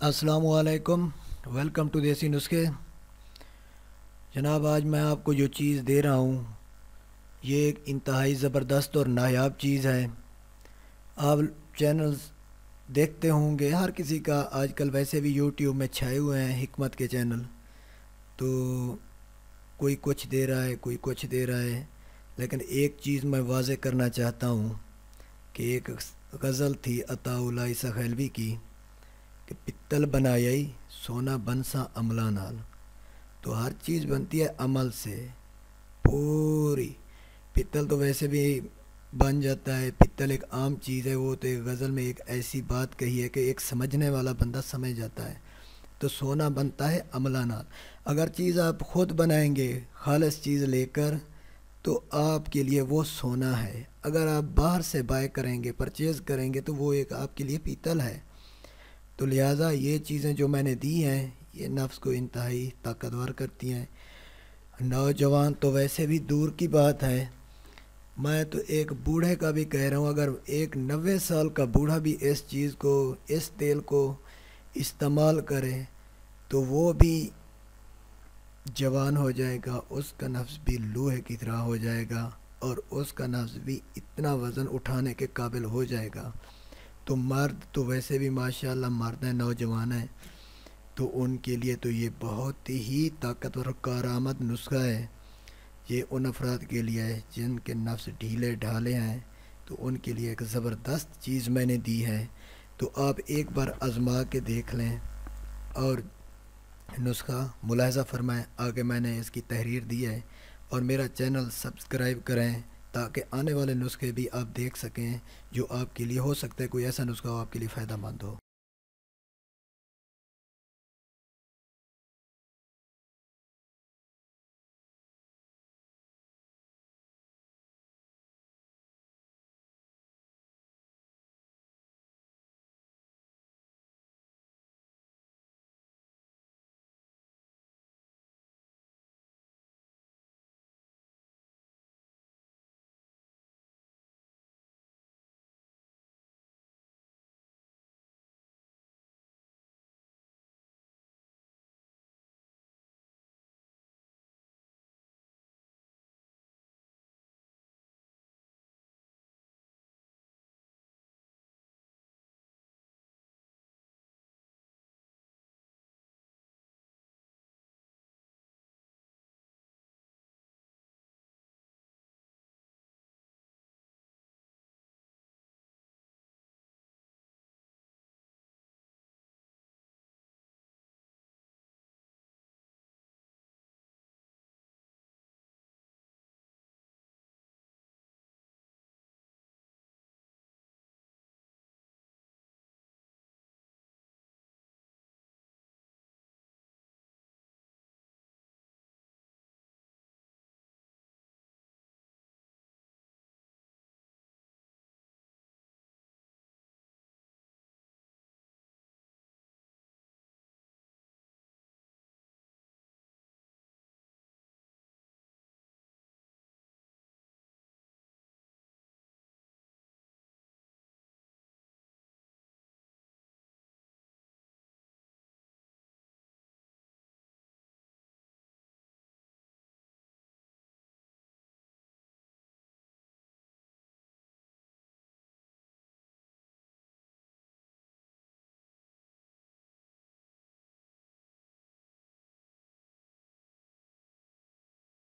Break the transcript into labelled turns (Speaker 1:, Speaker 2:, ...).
Speaker 1: अस्सलामुअलैकुम। Welcome to देसी नुस्खे। जनाब, आज मैं आपको जो चीज़ दे रहा हूँ ये एक इंतहाई ज़बरदस्त और नायाब चीज़ है। आप चैनल्स देखते होंगे, हर किसी का आजकल वैसे भी यूट्यूब में छाए हुए हैं हिकमत के चैनल। तो कोई कुछ दे रहा है, कोई कुछ दे रहा है, लेकिन एक चीज़ मैं वाज़े करना चाहता हूँ कि एक गज़ल थी अताउल्लाह ईसा खैलवी की कि पित्तल बनाई सोना बनसा अमला नाल। तो हर चीज़ बनती है अमल से। पूरी पित्तल तो वैसे भी बन जाता है, पित्तल एक आम चीज़ है। वो तो एक गज़ल में एक ऐसी बात कही है कि एक समझने वाला बंदा समझ जाता है। तो सोना बनता है अमला नाल। अगर चीज़ आप ख़ुद बनाएंगे खालिस चीज़ लेकर तो आपके लिए वो सोना है। अगर आप बाहर से बाय करेंगे, परचेज़ करेंगे, तो वो एक आपके लिए पीतल है। तो लिहाजा ये चीज़ें जो मैंने दी हैं ये नफ्स को इंतहाई ताकतवर करती हैं। नौजवान तो वैसे भी दूर की बात है, मैं तो एक बूढ़े का भी कह रहा हूँ, अगर एक 90 साल का बूढ़ा भी इस चीज़ को, इस तेल को इस्तेमाल करे तो वो भी जवान हो जाएगा, उसका नफ्स भी लोहे की तरह हो जाएगा और उसका नफ्स भी इतना वज़न उठाने के काबिल हो जाएगा। तो मर्द तो वैसे भी माशाल्लाह मर्द हैं, नौजवान हैं, तो उनके लिए तो ये बहुत ही ताकतवर कारआमद नुस्खा है। ये उन अफराद के लिए है जिनके नफ्स ढीले ढाले हैं, तो उनके लिए एक ज़बरदस्त चीज़ मैंने दी है। तो आप एक बार आज़मा के देख लें और नुस्खा मुलाहज़ा फ़रमाएँ। आगे मैंने इसकी तहरीर दी है और मेरा चैनल सब्सक्राइब करें ताकि आने वाले नुस्खे भी आप देख सकें जो आपके लिए हो सकता है कोई ऐसा नुस्खा हो आपके लिए फ़ायदा मंद हो।